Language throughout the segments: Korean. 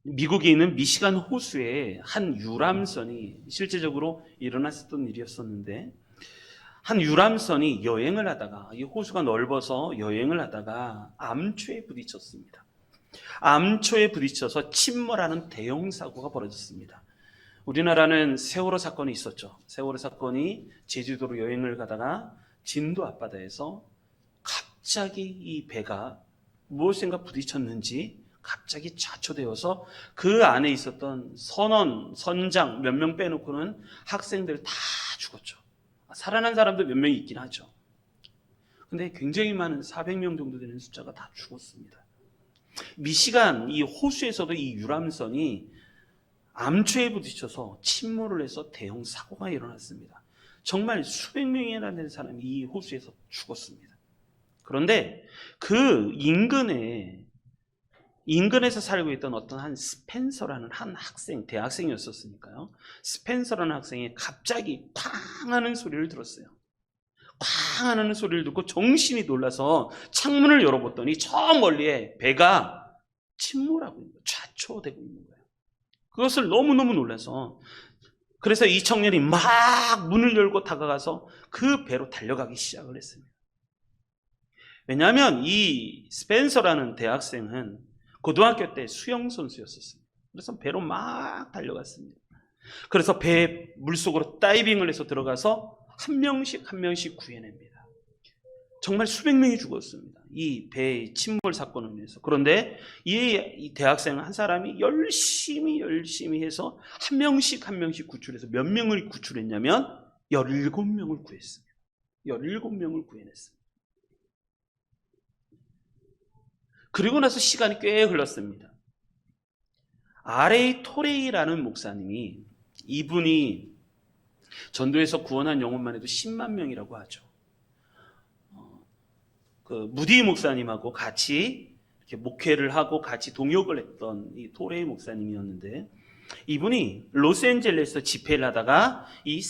미국에 있는 미시간 호수에 한 유람선이 실제적으로 일어났었던 일이었었는데, 한 유람선이 여행을 하다가, 이 호수가 넓어서 여행을 하다가 암초에 부딪혔습니다. 암초에 부딪혀서 침몰하는 대형 사고가 벌어졌습니다. 우리나라는 세월호 사건이 있었죠. 세월호 사건이 제주도로 여행을 가다가 진도 앞바다에서 갑자기 이 배가 무엇인가 부딪혔는지 갑자기 좌초되어서 그 안에 있었던 선원, 선장 몇 명 빼놓고는 학생들 다 죽었죠. 살아난 사람도 몇 명이 있긴 하죠. 근데 굉장히 많은 400명 정도 되는 숫자가 다 죽었습니다. 미시간 이 호수에서도 이 유람선이 암초에 부딪혀서 침몰을 해서 대형 사고가 일어났습니다. 정말 수백 명이나 되는 사람이 이 호수에서 죽었습니다. 그런데 그 인근에서 살고 있던 어떤 한 스펜서라는 한 학생, 대학생이었었으니까요. 스펜서라는 학생이 갑자기 쾅 하는 소리를 들었어요. 쾅 하는 소리를 듣고 정신이 놀라서 창문을 열어봤더니 저 멀리에 배가 침몰하고 있는 거예요. 좌초되고 있는 거예요. 그것을 너무너무 놀라서, 그래서 이 청년이 막 문을 열고 다가가서 그 배로 달려가기 시작을 했습니다. 왜냐하면 이 스펜서라는 대학생은 고등학교 때 수영 선수였었습니다. 그래서 배로 막 달려갔습니다. 그래서 배 물속으로 다이빙을 해서 들어가서 한 명씩 구해냅니다. 정말 수백 명이 죽었습니다. 이 배의 침몰 사건을 위해서. 그런데 이 대학생 한 사람이 열심히 해서 한 명씩 구출해서 몇 명을 구출했냐면 17명을 구했습니다. 17명을 구해냈습니다. 그리고 나서 시간이 꽤 흘렀습니다. R.A. 토레이라는 목사님이, 이분이 전도에서 구원한 영혼만 해도 10만 명이라고 하죠. 그 무디 목사님하고 같이 이렇게 목회를 하고 같이 동역을 했던 이 토레이 목사님이었는데, 이분이 로스앤젤레스에서 집회를 하다가 이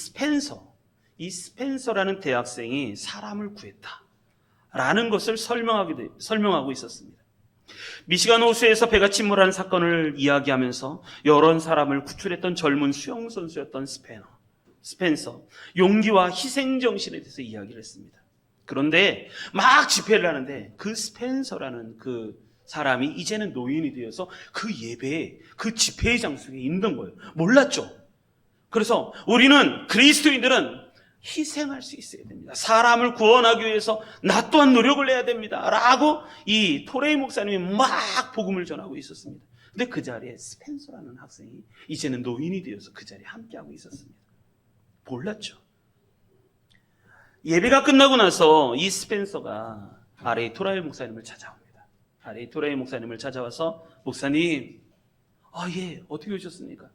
스펜서라는 대학생이 사람을 구했다라는 것을 설명하고 있었습니다. 미시간 호수에서 배가 침몰하는 사건을 이야기하면서 여러 사람을 구출했던 젊은 수영 선수였던 스펜서, 용기와 희생정신에 대해서 이야기를 했습니다. 그런데 막 집회를 하는데 그 스펜서라는 그 사람이 이제는 노인이 되어서 그 예배에, 그 집회의 장소에 있는 거예요. 몰랐죠. 그래서 우리는, 그리스도인들은 희생할 수 있어야 됩니다. 사람을 구원하기 위해서 나 또한 노력을 해야 됩니다. 라고 이 토레이 목사님이 막 복음을 전하고 있었습니다. 근데 그 자리에 스펜서라는 학생이 이제는 노인이 되어서 그 자리에 함께하고 있었습니다. 몰랐죠. 예배가 끝나고 나서 이 스펜서가 R.A. 토레이 목사님을 찾아옵니다. R.A. 토레이 목사님을 찾아와서, 목사님, 예, 어떻게 오셨습니까?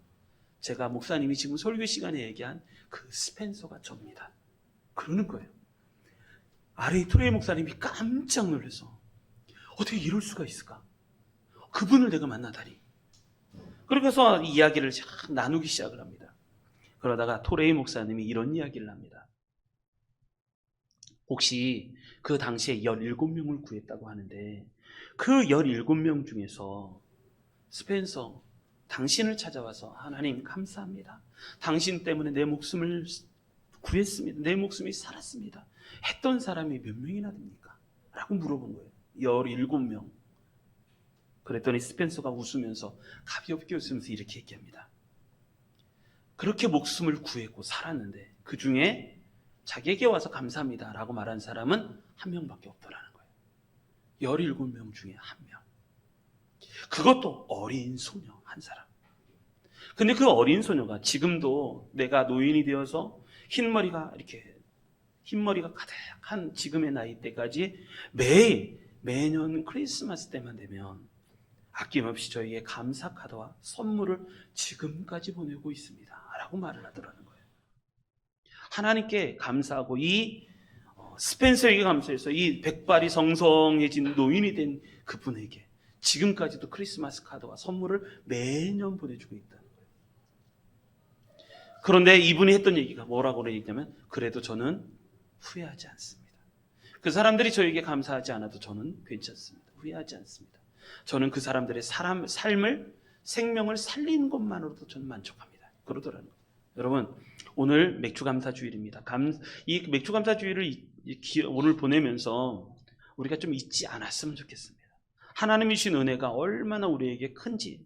제가 목사님이 지금 설교 시간에 얘기한 그 스펜서가 접니다. 그러는 거예요. R.A. 토레이 목사님이 깜짝 놀라서, 어떻게 이럴 수가 있을까? 그분을 내가 만나다니. 그러면서 이야기를 나누기 시작을 합니다. 그러다가 토레이 목사님이 이런 이야기를 합니다. 혹시 그 당시에 17명을 구했다고 하는데, 그 17명 중에서 스펜서, 당신을 찾아와서 하나님 감사합니다. 당신 때문에 내 목숨을 구했습니다. 내 목숨이 살았습니다. 했던 사람이 몇 명이나 됩니까? 라고 물어본 거예요. 17명. 그랬더니 스펜서가 웃으면서, 가볍게 웃으면서 이렇게 얘기합니다. 그렇게 목숨을 구했고 살았는데 그 중에 자기에게 와서 감사합니다 라고 말한 사람은 한 명밖에 없더라는 거예요. 17명 중에 한 명. 그것도 어린 소녀 한 사람. 근데 그 어린 소녀가 지금도, 내가 노인이 되어서 흰머리가 가득한 지금의 나이 때까지 매년 크리스마스 때만 되면 아낌없이 저희에게 감사 카드와 선물을 지금까지 보내고 있습니다 라고 말을 하더라는 거예요. 하나님께 감사하고, 이 스펜서에게 감사해서 이 백발이 성성해진 노인이 된 그분에게 지금까지도 크리스마스 카드와 선물을 매년 보내주고 있다는 거예요. 그런데 이분이 했던 얘기가 뭐라고 얘기했냐면, 그래도 저는 후회하지 않습니다. 그 사람들이 저에게 감사하지 않아도 저는 괜찮습니다. 후회하지 않습니다. 저는 그 사람들의 삶을, 생명을 살리는 것만으로도 저는 만족합니다. 그러더라고요. 여러분, 오늘 맥주감사주일입니다. 이 맥주감사주일을 오늘 보내면서 우리가 좀 잊지 않았으면 좋겠습니다. 하나님이 주신 은혜가 얼마나 우리에게 큰지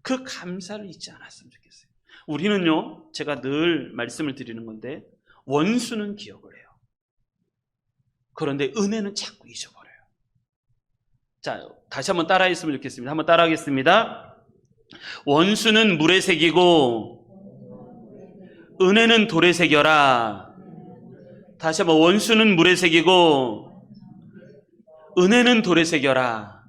그 감사를 잊지 않았으면 좋겠어요. 우리는요, 제가 늘 말씀을 드리는 건데, 원수는 기억을 해요. 그런데 은혜는 자꾸 잊어버려요. 자, 다시 한번 따라했으면 좋겠습니다. 한번 따라하겠습니다. 원수는 물에 새기고 은혜는 돌에 새겨라. 다시 한번, 원수는 물에 새기고 은혜는 돌에 새겨라.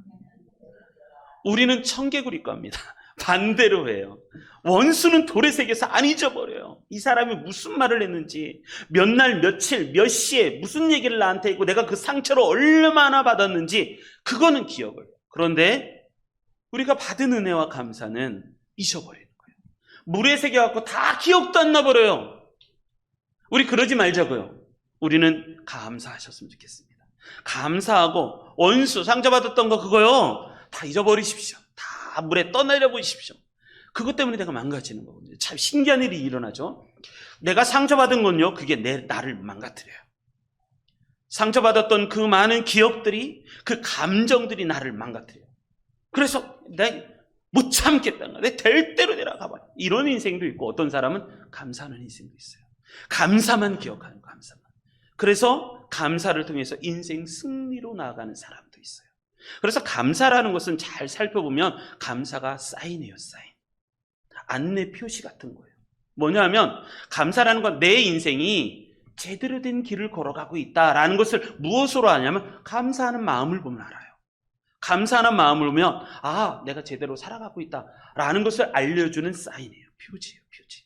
우리는 청개구리 겁니다. 반대로 해요. 원수는 돌에 새겨서 안 잊어버려요. 이 사람이 무슨 말을 했는지, 몇 날, 며칠, 몇 시에 무슨 얘기를 나한테 했고 내가 그 상처를 얼마나 받았는지 그거는 기억을 해요. 그런데 우리가 받은 은혜와 감사는 잊어버리는 거예요. 물에 새겨갖고 다 기억도 안 나버려요. 우리 그러지 말자고요. 우리는 감사하셨으면 좋겠습니다. 감사하고 원수, 상처받았던 거 그거요, 다 잊어버리십시오. 다 물에 떠내려 보십시오. 그것 때문에 내가 망가지는 거거든요. 참 신기한 일이 일어나죠. 내가 상처받은 건요, 그게 나를 망가뜨려요. 상처받았던 그 많은 기억들이, 그 감정들이 나를 망가뜨려요. 그래서 내가 못 참겠다는 거야. 내 될 대로 내려가봐. 이런 인생도 있고, 어떤 사람은 감사하는 인생도 있어요. 감사만 기억하는 거, 감사만. 그래서 감사를 통해서 인생 승리로 나아가는 사람도 있어요. 그래서 감사라는 것은 잘 살펴보면 감사가 사인이에요, 사인. 안내 표시 같은 거예요. 뭐냐면 감사라는 건 내 인생이 제대로 된 길을 걸어가고 있다라는 것을 무엇으로 아냐면 감사하는 마음을 보면 알아요. 감사하는 마음을 보면 아, 내가 제대로 살아가고 있다라는 것을 알려주는 사인이에요. 표지예요, 표지.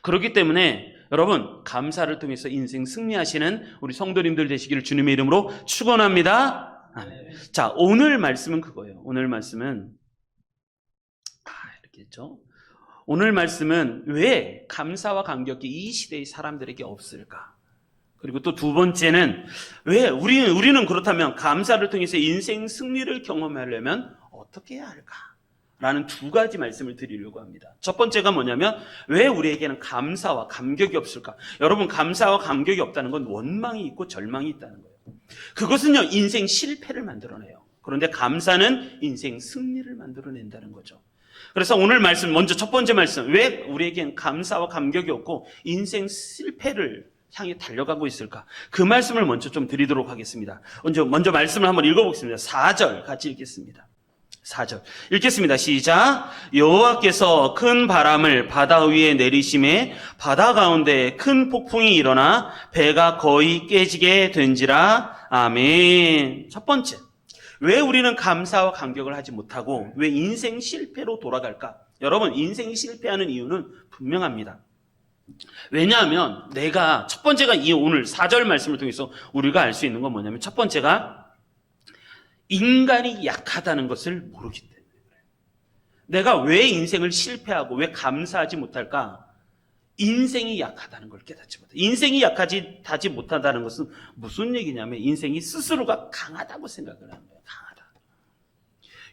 그렇기 때문에 여러분, 감사를 통해서 인생 승리하시는 우리 성도님들 되시기를 주님의 이름으로 축원합니다. 아멘. 자, 오늘 말씀은 그거예요. 오늘 말씀은 이렇게 했죠. 오늘 말씀은 왜 감사와 감격이 이 시대의 사람들에게 없을까? 그리고 또 두 번째는 왜 우리는 그렇다면 감사를 통해서 인생 승리를 경험하려면 어떻게 해야 할까? 라는 두 가지 말씀을 드리려고 합니다. 첫 번째가 뭐냐면 왜 우리에게는 감사와 감격이 없을까? 여러분, 감사와 감격이 없다는 건 원망이 있고 절망이 있다는 거예요. 그것은요, 인생 실패를 만들어내요. 그런데 감사는 인생 승리를 만들어낸다는 거죠. 그래서 오늘 말씀, 먼저 첫 번째 말씀, 왜 우리에겐 감사와 감격이 없고 인생 실패를 향해 달려가고 있을까? 그 말씀을 먼저 좀 드리도록 하겠습니다. 먼저 말씀을 한번 읽어보겠습니다. 4절 같이 읽겠습니다. 4절 읽겠습니다. 시작. 여호와께서 큰 바람을 바다 위에 내리심에 바다 가운데 큰 폭풍이 일어나 배가 거의 깨지게 된지라. 아멘. 첫 번째, 왜 우리는 감사와 감격을 하지 못하고 왜 인생 실패로 돌아갈까? 여러분, 인생이 실패하는 이유는 분명합니다. 왜냐하면 내가 첫 번째가 이 오늘 4절 말씀을 통해서 우리가 알 수 있는 건 뭐냐면 첫 번째가 인간이 약하다는 것을 모르기 때문에 그래요. 내가 왜 인생을 실패하고 왜 감사하지 못할까? 인생이 약하다는 걸 깨닫지 못해. 인생이 약하지 못하다는 것은 무슨 얘기냐면 인생이 스스로가 강하다고 생각을 하는 거예요. 강하다.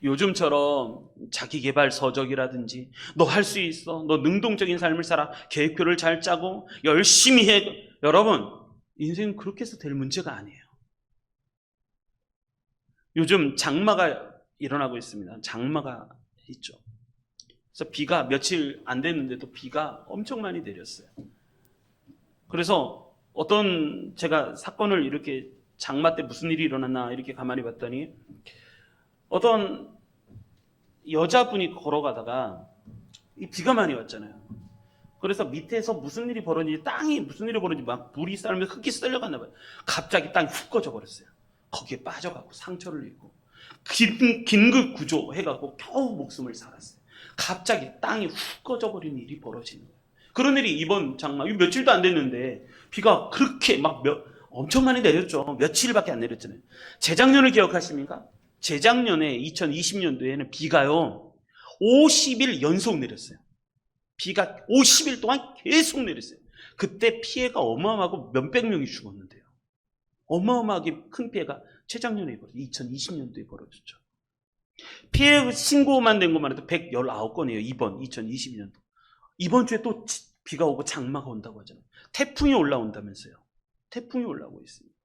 요즘처럼 자기개발 서적이라든지 너 할 수 있어, 너 능동적인 삶을 살아, 계획표를 잘 짜고 열심히 해. 여러분, 인생은 그렇게 해서 될 문제가 아니에요. 요즘 장마가 일어나고 있습니다. 장마가 있죠. 그래서 비가 며칠 안 됐는데도 비가 엄청 많이 내렸어요. 그래서 제가 사건을 이렇게 장마 때 무슨 일이 일어났나 이렇게 가만히 봤더니 어떤 여자분이 걸어가다가 이 비가 많이 왔잖아요. 그래서 밑에서 무슨 일이 벌어지는지, 땅이 무슨 일이 벌어지는지 막 물이 쌓이면서 흙이 쓸려갔나 봐요. 갑자기 땅이 훅 꺼져 버렸어요. 거기에 빠져가고 상처를 입고 긴급 구조해가고 겨우 목숨을 살았어요. 갑자기 땅이 훅 꺼져버린 일이 벌어지는 거예요. 그런 일이 이번 장마, 며칠도 안 됐는데 비가 그렇게 막 엄청 많이 내렸죠. 며칠밖에 안 내렸잖아요. 재작년을 기억하십니까? 재작년에 2020년도에는 비가요 50일 연속 내렸어요. 비가 50일 동안 계속 내렸어요. 그때 피해가 어마어마하고 몇백 명이 죽었는데요. 어마어마하게 큰 피해가 재작년에 2020년도에 벌어졌죠. 피해 신고만 된 것만 해도 119건이에요. 이번 2022년도. 이번 주에 또 비가 오고 장마가 온다고 하잖아요. 태풍이 올라온다면서요. 태풍이 올라오고 있습니다.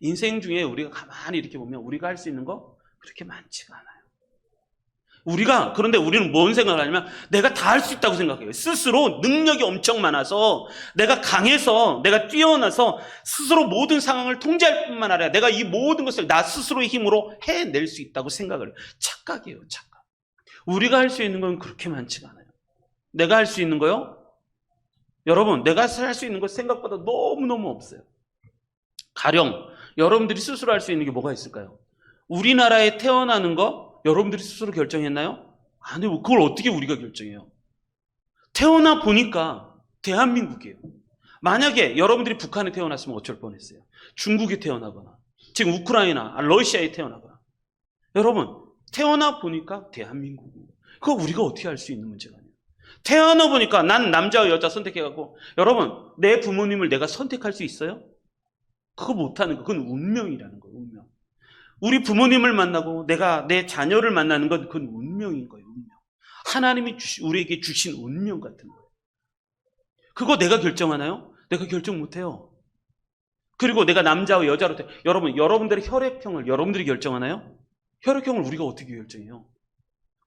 인생 중에 우리가 가만히 이렇게 보면 우리가 할 수 있는 거 그렇게 많지가 않아요. 그런데 우리는 뭔 생각을 하냐면 내가 다 할 수 있다고 생각해요. 스스로 능력이 엄청 많아서, 내가 강해서, 내가 뛰어나서 스스로 모든 상황을 통제할 뿐만 아니라 내가 이 모든 것을 나 스스로의 힘으로 해낼 수 있다고 생각을 해요. 착각이에요, 착각. 우리가 할 수 있는 건 그렇게 많지가 않아요. 내가 할 수 있는 거요? 여러분, 내가 할 수 있는 거 생각보다 너무너무 없어요. 가령 여러분들이 스스로 할 수 있는 게 뭐가 있을까요? 우리나라에 태어나는 거 여러분들이 스스로 결정했나요? 아니요. 그걸 어떻게 우리가 결정해요? 태어나 보니까 대한민국이에요. 만약에 여러분들이 북한에 태어났으면 어쩔 뻔했어요? 중국에 태어나거나 지금 우크라이나, 러시아에 태어나거나. 여러분, 태어나 보니까 대한민국이에요. 그거 우리가 어떻게 할 수 있는 문제가 아니에요. 태어나 보니까 난 남자와 여자 선택해갖고, 여러분, 내 부모님을 내가 선택할 수 있어요? 그거 못하는 거, 그건 운명이라는 거예요. 운명. 우리 부모님을 만나고 내가 내 자녀를 만나는 건 그건 운명인 거예요. 운명. 하나님이 우리에게 주신 운명 같은 거예요. 그거 내가 결정하나요? 내가 결정 못해요. 그리고 내가 남자와 여자로 여러분들의 혈액형을 여러분들이 결정하나요? 혈액형을 우리가 어떻게 결정해요?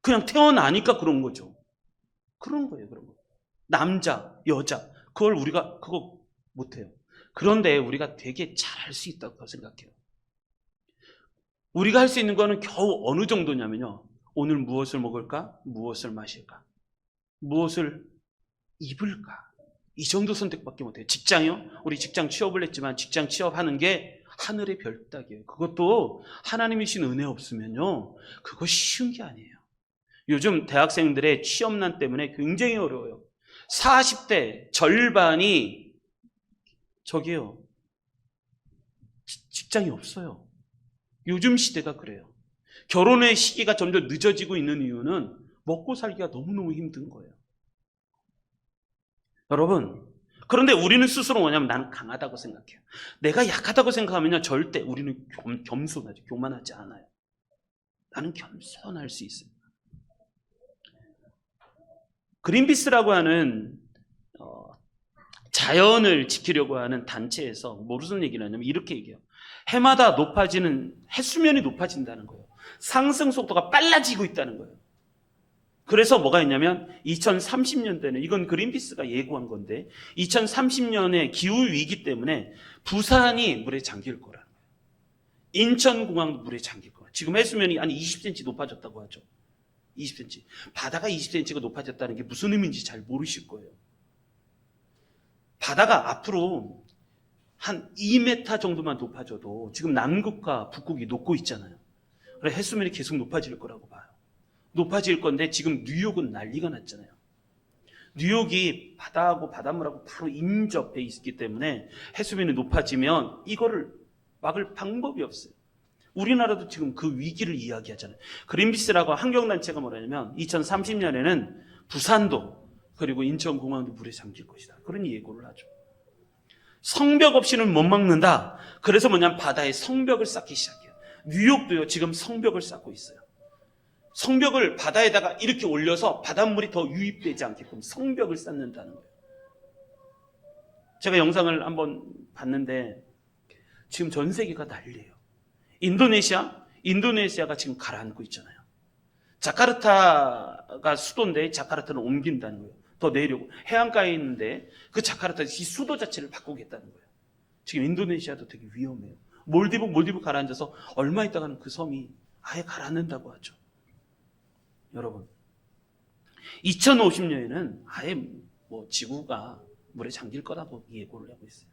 그냥 태어나니까 그런 거죠. 그런 거예요. 그런 거. 남자, 여자, 그거 못해요. 그런데 우리가 되게 잘할 수 있다고 생각해요. 우리가 할 수 있는 거는 겨우 어느 정도냐면요. 오늘 무엇을 먹을까? 무엇을 마실까? 무엇을 입을까? 이 정도 선택밖에 못해요. 직장이요? 우리 직장 취업을 했지만 직장 취업하는 게 하늘의 별 따기예요. 그것도 하나님이 주신 은혜 없으면요. 그거 쉬운 게 아니에요. 요즘 대학생들의 취업난 때문에 굉장히 어려워요. 40대 절반이 직장이 없어요. 요즘 시대가 그래요. 결혼의 시기가 점점 늦어지고 있는 이유는 먹고 살기가 너무너무 힘든 거예요. 여러분, 그런데 우리는 스스로 뭐냐면 나는 강하다고 생각해요. 내가 약하다고 생각하면요, 절대 우리는 겸손하죠. 교만하지 않아요. 나는 겸손할 수 있습니다. 그린피스라고 하는 자연을 지키려고 하는 단체에서 무슨 얘기를 하냐면 이렇게 얘기해요. 해마다 해수면이 높아진다는 거예요. 상승 속도가 빨라지고 있다는 거예요. 그래서 뭐가 있냐면 2030년대는, 이건 그린피스가 예고한 건데, 2030년에 기후위기 때문에 부산이 물에 잠길 거라는 거예요. 인천공항도 물에 잠길 거예요. 지금 해수면이 한 20cm 높아졌다고 하죠. 20cm. 바다가 20cm가 높아졌다는 게 무슨 의미인지 잘 모르실 거예요. 바다가 앞으로 한 2m 정도만 높아져도 지금 남극과 북극이 녹고 있잖아요. 그래서 해수면이 계속 높아질 거라고 봐요. 높아질 건데 지금 뉴욕은 난리가 났잖아요. 뉴욕이 바다하고 바닷물하고 바로 인접해 있기 때문에 해수면이 높아지면 이거를 막을 방법이 없어요. 우리나라도 지금 그 위기를 이야기하잖아요. 그린피스라고 환경단체가 뭐라냐면 2030년에는 부산도 그리고 인천공항도 물에 잠길 것이다. 그런 예고를 하죠. 성벽 없이는 못 막는다. 그래서 뭐냐면 바다에 성벽을 쌓기 시작해요. 뉴욕도요, 지금 성벽을 쌓고 있어요. 성벽을 바다에다가 이렇게 올려서 바닷물이 더 유입되지 않게끔 성벽을 쌓는다는 거예요. 제가 영상을 한번 봤는데 지금 전 세계가 난리예요. 인도네시아가 지금 가라앉고 있잖아요. 자카르타가 수도인데 자카르타는 옮긴다는 거예요. 더 내려고 해안가에 있는데 그 자카르타 이 수도 자체를 바꾸겠다는 거예요. 지금 인도네시아도 되게 위험해요. 몰디브 가라앉아서 얼마 있다가는 그 섬이 아예 가라앉는다고 하죠. 여러분, 2050년에는 아예 지구가 물에 잠길 거라고 예고를 하고 있어요.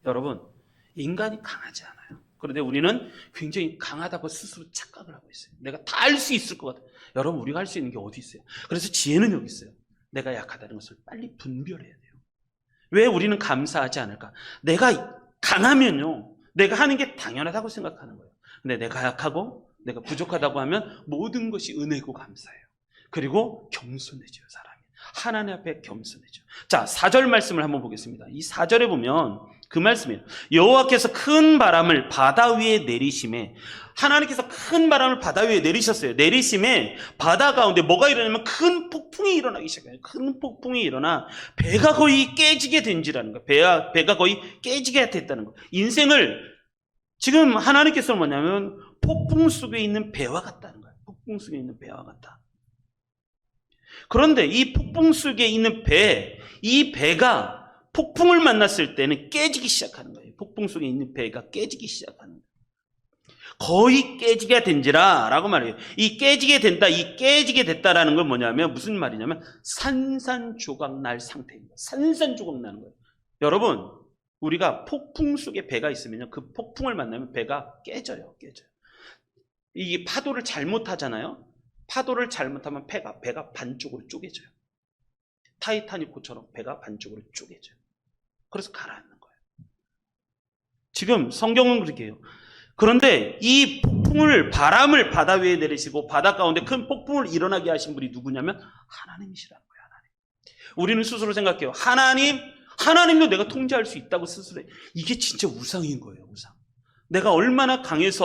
여러분, 인간이 강하지 않아요. 그런데 우리는 굉장히 강하다고 스스로 착각을 하고 있어요. 내가 다 할 수 있을 것 같아요. 여러분, 우리가 할 수 있는 게 어디 있어요? 그래서 지혜는 여기 있어요. 내가 약하다는 것을 빨리 분별해야 돼요. 왜 우리는 감사하지 않을까? 내가 강하면요, 내가 하는 게 당연하다고 생각하는 거예요. 근데 내가 약하고 내가 부족하다고 하면 모든 것이 은혜고 감사해요. 그리고 겸손해져요, 사람이. 하나님 앞에 겸손해져요. 자, 4절 말씀을 한번 보겠습니다. 이 4절에 보면 그 말씀이에요. 여호와께서 큰 바람을 바다 위에 내리심에 하나님께서 큰 바람을 바다 위에 내리셨어요. 내리심에 바다 가운데 뭐가 일어나면 큰 폭풍이 일어나기 시작해요. 큰 폭풍이 일어나 배가 거의 깨지게 된지라는 거예요. 배가 거의 깨지게 됐다는 거예요. 인생을 지금 하나님께서는 뭐냐면 폭풍 속에 있는 배와 같다는 거예요. 폭풍 속에 있는 배와 같다. 그런데 이 폭풍 속에 있는 이 배가 폭풍을 만났을 때는 깨지기 시작하는 거예요. 폭풍 속에 있는 배가 깨지기 시작하는 거예요. 거의 깨지게 된지라 라고 말해요. 이 깨지게 된다, 이 깨지게 됐다라는 건 뭐냐면 무슨 말이냐면 산산조각 날 상태입니다. 산산조각 나는 거예요. 여러분, 우리가 폭풍 속에 배가 있으면요, 그 폭풍을 만나면 배가 깨져요. 이게 파도를 잘못하잖아요. 파도를 잘못하면 배가 반쪽으로 쪼개져요. 타이타닉호처럼 배가 반쪽으로 쪼개져요. 그래서 가라앉는 거예요. 지금 성경은 그렇게 해요. 그런데 이 바람을 바다 위에 내리시고 바다 가운데 큰 폭풍을 일어나게 하신 분이 누구냐면 하나님이시라는 거예요. 하나님. 우리는 스스로 생각해요. 하나님도 내가 통제할 수 있다고 스스로 해요. 이게 진짜 우상인 거예요. 우상. 내가 얼마나 강한지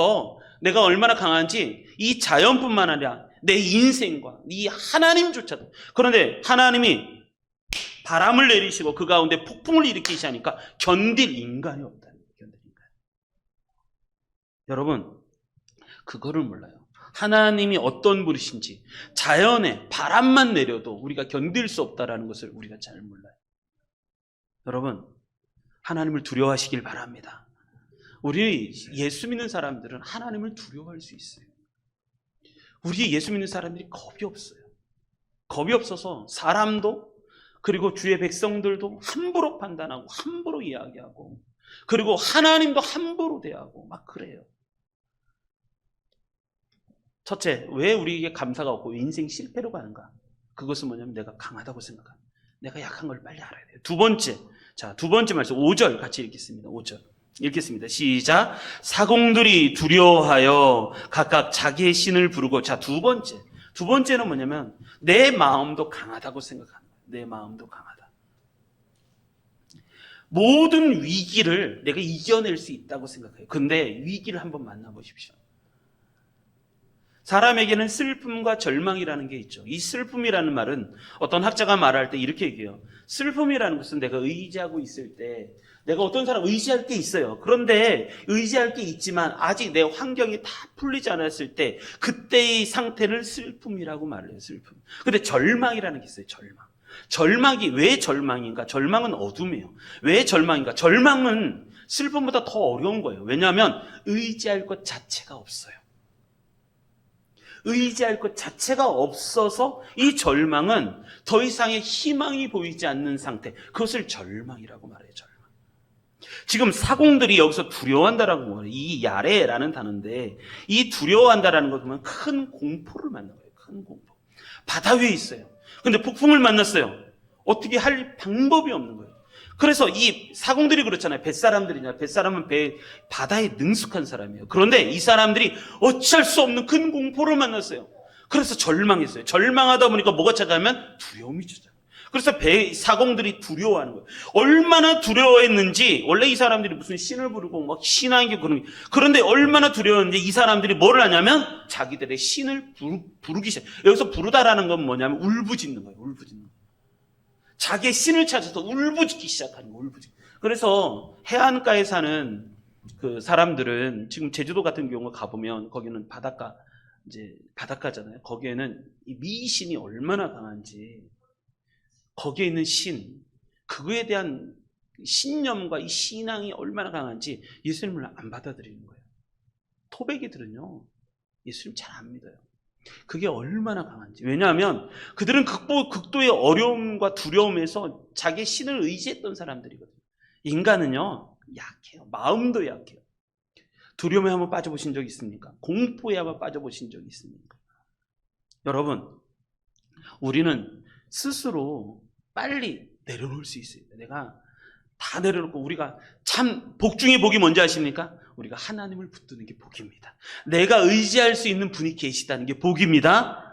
이 자연뿐만 아니라 내 인생과 이 하나님조차도. 그런데 하나님이 바람을 내리시고 그 가운데 폭풍을 일으키시니까 견딜 인간이 없다는 거예요. 견딜 인간. 여러분, 그거를 몰라요. 하나님이 어떤 분이신지, 자연에 바람만 내려도 우리가 견딜 수 없다는 것을 우리가 잘 몰라요. 여러분, 하나님을 두려워하시길 바랍니다. 우리 예수 믿는 사람들은 하나님을 두려워할 수 있어요. 우리 예수 믿는 사람들이 겁이 없어요. 겁이 없어서 사람도 그리고 주의 백성들도 함부로 판단하고 함부로 이야기하고 그리고 하나님도 함부로 대하고 막 그래요. 첫째, 왜 우리에게 감사가 없고 인생 실패로 가는가? 그것은 뭐냐면 내가 강하다고 생각합니다. 내가 약한 걸 빨리 알아야 돼요. 두 번째 말씀 5절 같이 읽겠습니다. 5절 읽겠습니다. 시작. 사공들이 두려워하여 각각 자기의 신을 부르고. 자, 두 번째는 뭐냐면 내 마음도 강하다고 생각합니다. 내 마음도 강하다. 모든 위기를 내가 이겨낼 수 있다고 생각해요. 근데 위기를 한번 만나보십시오. 사람에게는 슬픔과 절망이라는 게 있죠. 이 슬픔이라는 말은 어떤 학자가 말할 때 이렇게 얘기해요. 슬픔이라는 것은 내가 의지하고 있을 때 내가 어떤 사람 의지할 게 있어요. 그런데 의지할 게 있지만 아직 내 환경이 다 풀리지 않았을 때 그때의 상태를 슬픔이라고 말해요. 슬픔. 근데 절망이라는 게 있어요. 절망이 왜 절망인가? 절망은 어둠이에요. 왜 절망인가? 절망은 슬픔보다 더 어려운 거예요. 왜냐하면 의지할 것 자체가 없어요. 의지할 것 자체가 없어서 이 절망은 더 이상의 희망이 보이지 않는 상태. 그것을 절망이라고 말해요. 절망. 지금 사공들이 여기서 두려워한다라고 말해요. 이 야레라는 단어인데 이 두려워한다라는 것 보면 큰 공포를 만나요. 큰 공포. 바다 위에 있어요. 근데 폭풍을 만났어요. 어떻게 할 방법이 없는 거예요. 그래서 이 사공들이 그렇잖아요. 뱃사람은 바다에 능숙한 사람이에요. 그런데 이 사람들이 어찌할 수 없는 큰 공포를 만났어요. 그래서 절망했어요. 절망하다 보니까 뭐가 찾아오면 두려움이 찾아요. 그래서 사공들이 두려워하는 거예요. 얼마나 두려워했는지, 원래 이 사람들이 무슨 신을 부르고 막 신앙이 그런 게, 그런데 얼마나 두려웠는지 이 사람들이 뭐를 하냐면 자기들의 신을 부르기 시작. 여기서 부르다라는 건 뭐냐면 울부짖는 거예요. 울부짖는 거예요. 자기의 신을 찾아서 울부짖기 시작하는 거예요. 그래서 해안가에 사는 그 사람들은 지금 제주도 같은 경우 가보면 거기는 바닷가잖아요. 거기에는 이 미신이 얼마나 강한지, 거기에 있는 신, 그거에 대한 신념과 이 신앙이 얼마나 강한지 예수님을 안 받아들이는 거예요. 토백이들은요, 예수님 잘 안 믿어요. 그게 얼마나 강한지. 왜냐하면 그들은 극도의 어려움과 두려움에서 자기 신을 의지했던 사람들이거든요. 인간은요, 약해요. 마음도 약해요. 두려움에 한번 빠져보신 적 있습니까? 공포에 한번 빠져보신 적 있습니까? 여러분, 우리는 스스로 빨리 내려놓을 수 있어요. 내가 다 내려놓고 우리가 참 복 중에 복이 뭔지 아십니까? 우리가 하나님을 붙드는 게 복입니다. 내가 의지할 수 있는 분이 계시다는 게 복입니다.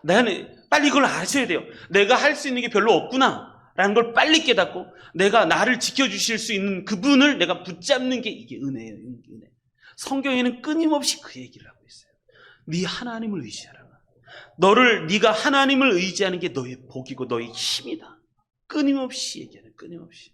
나는 빨리 이걸 아셔야 돼요. 내가 할 수 있는 게 별로 없구나 라는 걸 빨리 깨닫고 나를 지켜주실 수 있는 그분을 내가 붙잡는 게 이게 은혜예요. 은혜. 성경에는 끊임없이 그 얘기를 하고 있어요. 네 하나님을 의지하라. 네가 하나님을 의지하는 게 너의 복이고 너의 힘이다. 끊임없이 얘기하는, 끊임없이.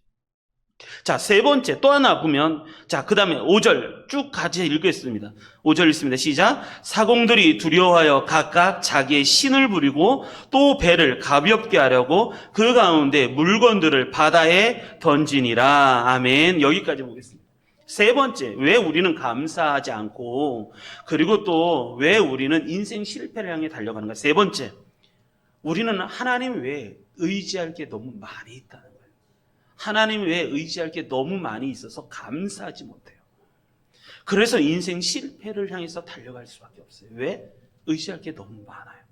자, 세 번째 또 하나 보면, 자, 그 다음에 5절 쭉 같이 읽겠습니다. 5절 읽습니다. 시작. 사공들이 두려워하여 각각 자기의 신을 부리고 또 배를 가볍게 하려고 그 가운데 물건들을 바다에 던지니라. 아멘. 여기까지 보겠습니다. 세 번째, 왜 우리는 감사하지 않고, 그리고 또 왜 우리는 인생 실패를 향해 달려가는가? 세 번째, 우리는 하나님 외에 의지할 게 너무 많이 있다는 거예요. 하나님 외에 의지할 게 너무 많이 있어서 감사하지 못해요. 그래서 인생 실패를 향해서 달려갈 수밖에 없어요. 왜? 의지할 게 너무 많아요.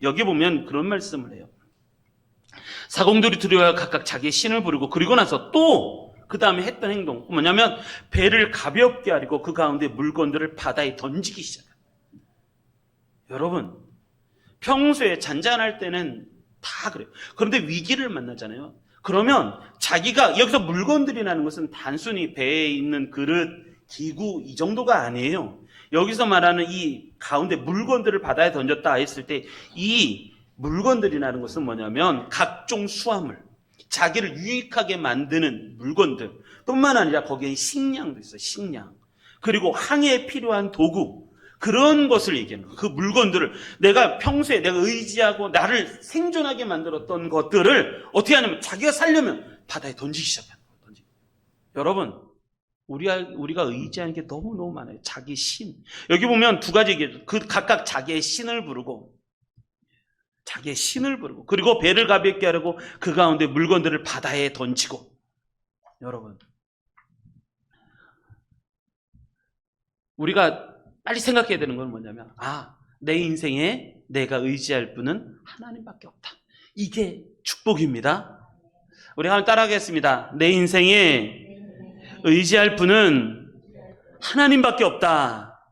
여기 보면 그런 말씀을 해요. 사공들이 두려워하여 각각 자기의 신을 부르고, 그리고 나서 또 그 다음에 했던 행동 뭐냐면 배를 가볍게 하려고 그 가운데 물건들을 바다에 던지기 시작합니다. 여러분, 평소에 잔잔할 때는 다 그래요. 그런데 위기를 만나잖아요. 그러면 자기가, 여기서 물건들이라는 것은 단순히 배에 있는 그릇, 기구 이 정도가 아니에요. 여기서 말하는 이 가운데 물건들을 바다에 던졌다 했을 때 이 물건들이라는 것은 뭐냐면 각종 수화물, 자기를 유익하게 만드는 물건들 뿐만 아니라 거기에 식량도 있어요. 식량. 그리고 항해에 필요한 도구, 그런 것을 얘기하는 거예요. 그 물건들을 내가 평소에 내가 의지하고 나를 생존하게 만들었던 것들을 어떻게 하냐면 자기가 살려면 바다에 던지기 시작하는 거예요. 여러분, 우리가 의지하는 게 너무너무 많아요. 자기 신. 여기 보면 두 가지 얘기해요. 그 각각 자기의 신을 부르고, 자기의 신을 부르고, 그리고 배를 가볍게 하려고 그 가운데 물건들을 바다에 던지고. 여러분, 우리가 빨리 생각해야 되는 건 뭐냐면, 내 인생에 내가 의지할 분은 하나님밖에 없다. 이게 축복입니다. 우리 한번 따라하겠습니다. 내 인생에 의지할 분은 하나님밖에 없다.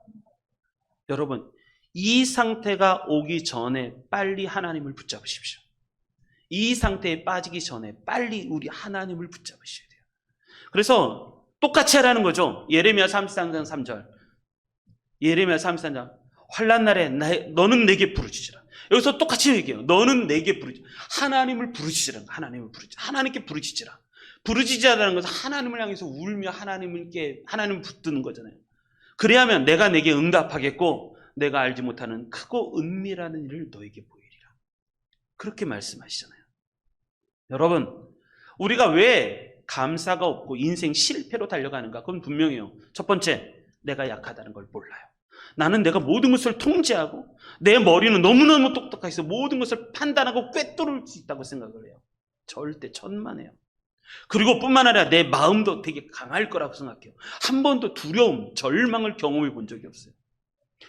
여러분, 이 상태가 오기 전에 빨리 하나님을 붙잡으십시오. 이 상태에 빠지기 전에 빨리 우리 하나님을 붙잡으셔야 돼요. 그래서 똑같이 하라는 거죠. 예레미야 33장 3절. 예레미야 33장. 환난 날에 너는 내게 부르짖으라. 여기서 똑같이 얘기해요. 너는 내게 부르짖으라. 하나님을 부르짖으라. 하나님을 부르짖으라. 하나님께 부르짖으라. 부르짖으라는 것은 하나님을 향해서 울며 하나님을 붙드는 거잖아요. 그래야면 내가 내게 응답하겠고 내가 알지 못하는 크고 은밀한 일을 너에게 보이리라. 그렇게 말씀하시잖아요. 여러분, 우리가 왜 감사가 없고 인생 실패로 달려가는가? 그건 분명해요. 첫 번째, 내가 약하다는 걸 몰라요. 나는 내가 모든 것을 통제하고 내 머리는 너무너무 똑똑해서 모든 것을 판단하고 꿰뚫을 수 있다고 생각을 해요. 절대 천만에요. 그리고 뿐만 아니라 내 마음도 되게 강할 거라고 생각해요. 한 번도 두려움, 절망을 경험해 본 적이 없어요.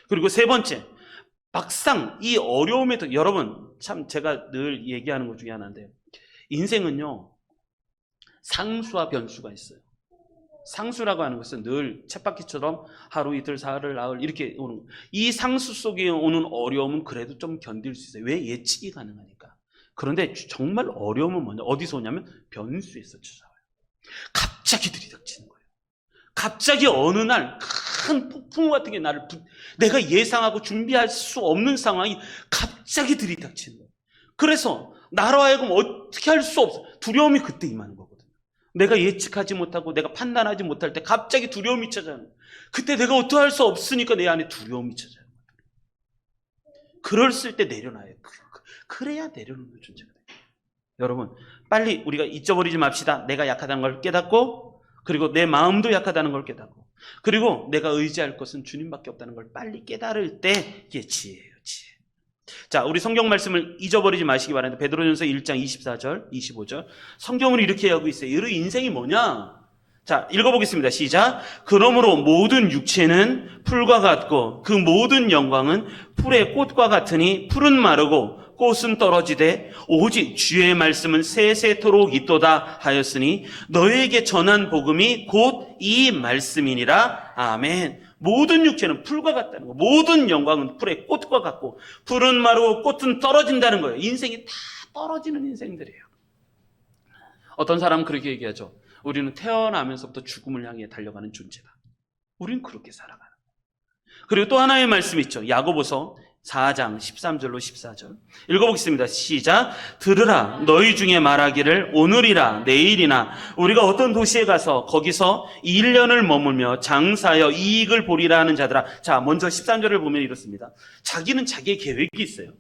그리고 세 번째, 막상 이 어려움에도, 여러분, 참 제가 늘 얘기하는 것 중에 하나인데, 인생은요, 상수와 변수가 있어요. 상수라고 하는 것은 늘 쳇바퀴처럼 하루, 이틀, 사흘, 나흘 이렇게 오는 거예요. 이 상수 속에 오는 어려움은 그래도 좀 견딜 수 있어요. 왜? 예측이 가능하니까. 그런데 정말 어려움은 뭐냐? 어디서 오냐면 변수에서 찾아와요. 갑자기 들이닥치는 거예요. 갑자기 어느 날 큰 폭풍 같은 게 내가 예상하고 준비할 수 없는 상황이 갑자기 들이닥치는 거예요. 그래서 나로 하여금 어떻게 할 수 없어. 두려움이 그때 임하는 거거든요. 내가 예측하지 못하고 내가 판단하지 못할 때 갑자기 두려움이 찾아오는 거예요. 그때 내가 어떻게 할 수 없으니까 내 안에 두려움이 찾아오는 거예요. 그랬을 때 내려놔요. 그래야 내려놓는 존재가 돼요. 여러분, 빨리 우리가 잊어버리지 맙시다. 내가 약하다는 걸 깨닫고, 그리고 내 마음도 약하다는 걸 깨닫고, 그리고 내가 의지할 것은 주님밖에 없다는 걸 빨리 깨달을 때 이게 지혜예요, 지혜. 자, 우리 성경 말씀을 잊어버리지 마시기 바랍니다. 베드로전서 1장 24절, 25절. 성경은 이렇게 하고 있어요. 여러분, 인생이 뭐냐? 자, 읽어보겠습니다. 시작. 그러므로 모든 육체는 풀과 같고 그 모든 영광은 풀의 꽃과 같으니 풀은 마르고 꽃은 떨어지되 오직 주의 말씀은 세세토록 있도다 하였으니 너희에게 전한 복음이 곧 이 말씀이니라. 아멘. 모든 육체는 풀과 같다는 거. 모든 영광은 풀의 꽃과 같고 풀은 마르고 꽃은 떨어진다는 거예요. 인생이 다 떨어지는 인생들이에요. 어떤 사람은 그렇게 얘기하죠. 우리는 태어나면서부터 죽음을 향해 달려가는 존재다. 우린 그렇게 살아가는 거예요. 그리고 또 하나의 말씀이 있죠. 야고보서 4장 13절로 14절 읽어보겠습니다. 시작. 들으라. 너희 중에 말하기를 오늘이나 내일이나 우리가 어떤 도시에 가서 거기서 1년을 머물며 장사하여 이익을 보리라 하는 자들아. 자, 먼저 13절을 보면 이렇습니다. 자기는 자기의 계획이 있어요.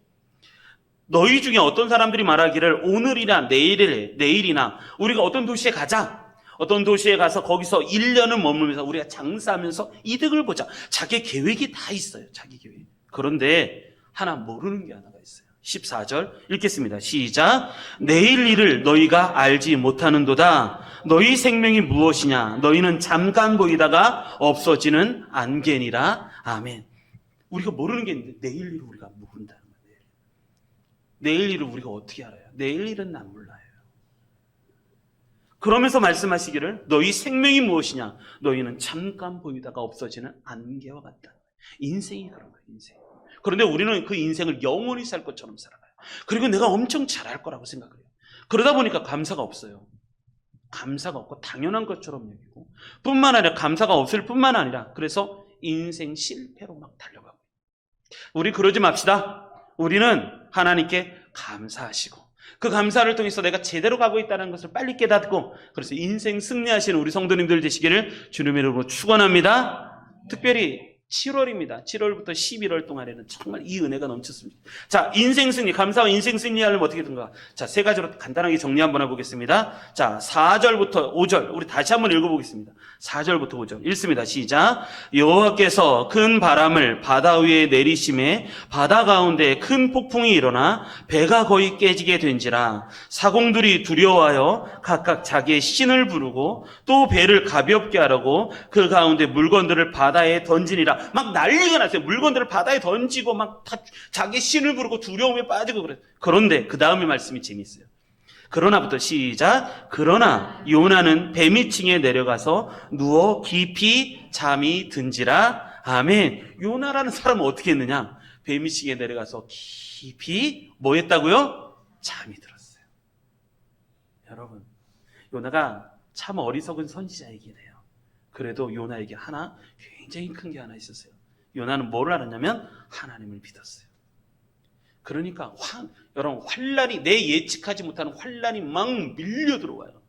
너희 중에 어떤 사람들이 말하기를 오늘이나 내일이나 우리가 어떤 도시에 가자. 어떤 도시에 가서 거기서 1년을 머물면서 우리가 장사하면서 이득을 보자. 자기의 계획이 다 있어요. 자기 계획. 그런데 하나 모르는 게 하나가 있어요. 14절 읽겠습니다. 시작. 내일 일을 너희가 알지 못하는도다. 너희 생명이 무엇이냐? 너희는 잠깐 보이다가 없어지는 안개니라. 아멘. 우리가 모르는 게 있는데 내일 일을 우리가 모른다는 거예요. 내일 일을 우리가 어떻게 알아요? 내일 일은 난 몰라요. 그러면서 말씀하시기를 너희 생명이 무엇이냐? 너희는 잠깐 보이다가 없어지는 안개와 같다. 인생이 그런 거예요. 인생. 그런데 우리는 그 인생을 영원히 살 것처럼 살아가요. 그리고 내가 엄청 잘할 거라고 생각을 해요. 그러다 보니까 감사가 없어요. 감사가 없고 당연한 것처럼 여기고 뿐만 아니라 감사가 없을 뿐만 아니라 그래서 인생 실패로 막 달려가고. 우리 그러지 맙시다. 우리는 하나님께 감사하시고 그 감사를 통해서 내가 제대로 가고 있다는 것을 빨리 깨닫고 그래서 인생 승리하시는 우리 성도님들 되시기를 주님의 이름으로 축원합니다. 특별히 7월입니다. 7월부터 11월 동안에는 정말 이 은혜가 넘쳤습니다. 자, 인생 승리, 감사와 인생 승리하려면 어떻게 된가? 자, 세 가지로 간단하게 정리 한번 해보겠습니다. 자, 4절부터 5절, 우리 다시 한번 읽어보겠습니다. 4절부터 5절 읽습니다. 시작. 여호와께서 큰 바람을 바다 위에 내리심에 바다 가운데 큰 폭풍이 일어나 배가 거의 깨지게 된지라. 사공들이 두려워하여 각각 자기의 신을 부르고 또 배를 가볍게 하려고 그 가운데 물건들을 바다에 던지니라. 막 난리가 났어요. 물건들을 바다에 던지고 막 다 자기 신을 부르고 두려움에 빠지고 그래요. 그런데 그 다음에 말씀이 재미있어요. 그러나부터 시작. 그러나 요나는 배 밑층에 내려가서 누워 깊이 잠이 든지라. 아멘. 요나라는 사람은 어떻게 했느냐? 배 밑층에 내려가서 깊이 뭐 했다고요? 잠이 들었어요. 여러분, 요나가 참 어리석은 선지자이긴 해요. 그래도 요나에게 하나 굉장히 큰 게 하나 있었어요. 요나는 뭘 알았냐면 하나님을 믿었어요. 그러니까 여러분 환란이 내 예측하지 못하는 환란이 막 밀려 들어와요.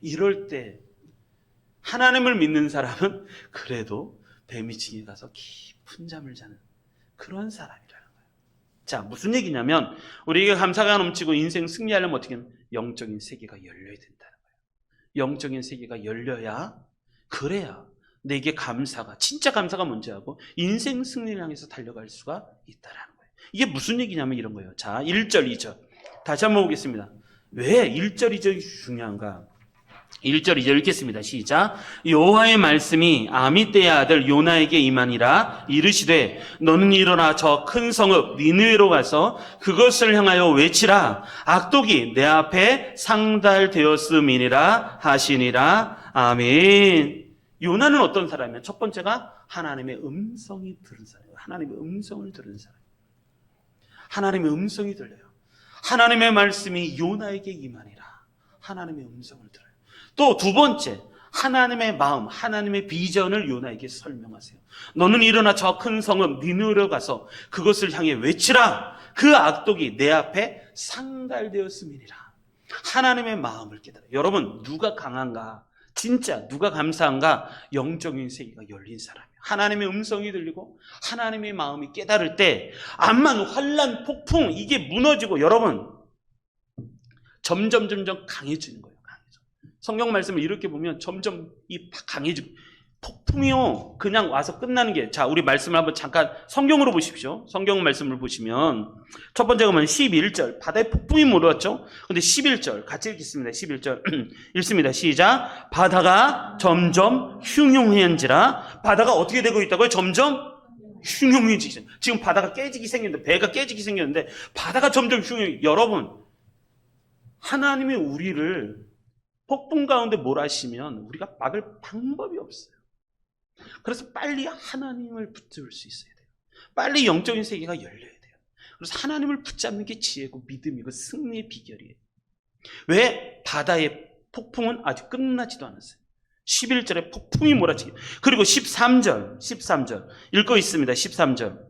이럴 때 하나님을 믿는 사람은 그래도 배 밑층에 가서 깊은 잠을 자는 그런 사람이라는 거예요. 자, 무슨 얘기냐면 우리에게 감사가 넘치고 인생 승리하려면 어떻게 하면 영적인 세계가 열려야 된다는 거예요. 영적인 세계가 열려야 그래야 내게 감사가 진짜 감사가 뭔지 알고 인생 승리를 향해서 달려갈 수가 있다라는 거예요. 이게 무슨 얘기냐면 이런 거예요. 자, 1절, 2절 다시 한번 보겠습니다. 왜 1절, 2절이 중요한가? 1절, 2절 읽겠습니다. 시작. 여호와의 말씀이 아미떼의 아들 요나에게 임하니라. 이르시되 너는 일어나 저 큰 성읍 니느웨로 가서 그것을 향하여 외치라. 악독이 내 앞에 상달되었음이니라 하시니라. 아멘. 요나는 어떤 사람이에요? 첫 번째가 하나님의 음성이 들은 사람이에요. 하나님의 음성을 들은 사람. 하나님의 음성이 들려요. 하나님의 말씀이 요나에게 임하니라. 하나님의 음성을 들어요. 또 두 번째, 하나님의 마음, 하나님의 비전을 요나에게 설명하세요. 너는 일어나 저 큰 성읍 니느웨로 가서 그것을 향해 외치라. 그 악독이 내 앞에 상달되었음이니라. 하나님의 마음을 깨달아. 여러분, 누가 강한가? 진짜 누가 감사한가? 영적인 세계가 열린 사람이에요. 하나님의 음성이 들리고 하나님의 마음이 깨달을 때 암만 환란 폭풍 이게 무너지고 여러분 점점 강해지는 거예요. 성경 말씀을 이렇게 보면 점점 강해지고 폭풍이요 그냥 와서 끝나는 게 자 우리 말씀을 한번 잠깐 성경으로 보십시오. 성경 말씀을 보시면 첫 번째가 뭐냐면 11절 바다에 폭풍이 몰아왔죠. 근데 11절 같이 읽겠습니다. 11절 읽습니다. 시작. 바다가 점점 흉흉해진지라. 바다가 어떻게 되고 있다고요? 점점 흉흉해지죠. 지금 바다가 깨지기 생겼는데 배가 깨지기 생겼는데 바다가 점점 흉흉해. 여러분 하나님이 우리를 폭풍 가운데 몰아시면 우리가 막을 방법이 없어요. 그래서 빨리 하나님을 붙잡을 수 있어야 돼요. 빨리 영적인 세계가 열려야 돼요. 그래서 하나님을 붙잡는 게 지혜고 믿음이고 승리의 비결이에요. 왜? 바다의 폭풍은 아직 끝나지도 않았어요. 11절에 폭풍이 몰아치기. 그리고 13절 읽고 있습니다. 13절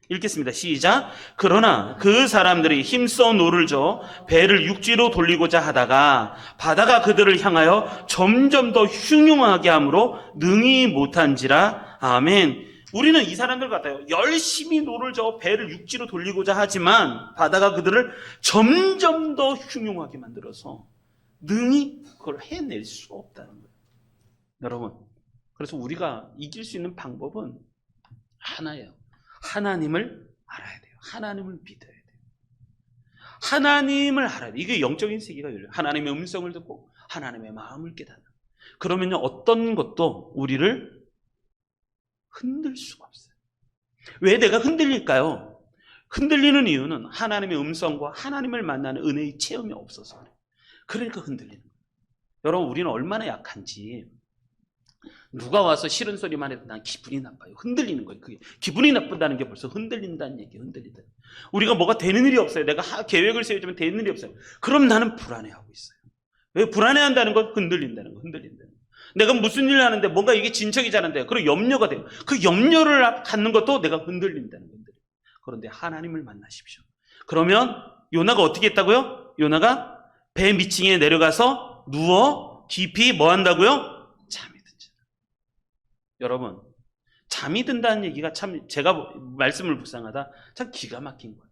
읽겠습니다. 시작. 그러나 그 사람들이 힘써 노를 저 배를 육지로 돌리고자 하다가 바다가 그들을 향하여 점점 더 흉흉하게 함으로 능히 못한지라. 아멘. 우리는 이 사람들 같아요. 열심히 노를 저어 배를 육지로 돌리고자 하지만 바다가 그들을 점점 더 흉흉하게 만들어서 능히 그걸 해낼 수 없다는 거예요. 여러분, 그래서 우리가 이길 수 있는 방법은 하나예요. 하나님을 알아야 돼요. 하나님을 믿어야 돼요. 하나님을 알아야 돼요. 이게 영적인 세계가 열려요. 하나님의 음성을 듣고 하나님의 마음을 깨닫는. 그러면요, 어떤 것도 우리를 흔들 수가 없어요. 왜 내가 흔들릴까요? 흔들리는 이유는 하나님의 음성과 하나님을 만나는 은혜의 체험이 없어서 그래요. 그러니까 흔들리는 거예요. 여러분, 우리는 얼마나 약한지 누가 와서 싫은 소리만 해도 난 기분이 나빠요. 흔들리는 거예요. 그게 기분이 나쁘다는 게 벌써 흔들린다는 얘기예요. 흔들린다. 우리가 뭐가 되는 일이 없어요. 내가 계획을 세우지만 되는 일이 없어요. 그럼 나는 불안해하고 있어요. 왜 불안해한다는 건 흔들린다는 거, 흔들린다는 거. 내가 무슨 일을 하는데 뭔가 이게 진척이 자는데 그리고 염려가 돼요. 그 염려를 갖는 것도 내가 흔들린다는 건데. 그런데 하나님을 만나십시오. 그러면 요나가 어떻게 했다고요? 요나가 배 밑층에 내려가서 누워 깊이 뭐 한다고요? 잠이 든다. 여러분, 잠이 든다는 얘기가 참 제가 말씀을 묵상하다 참 기가 막힌 거예요.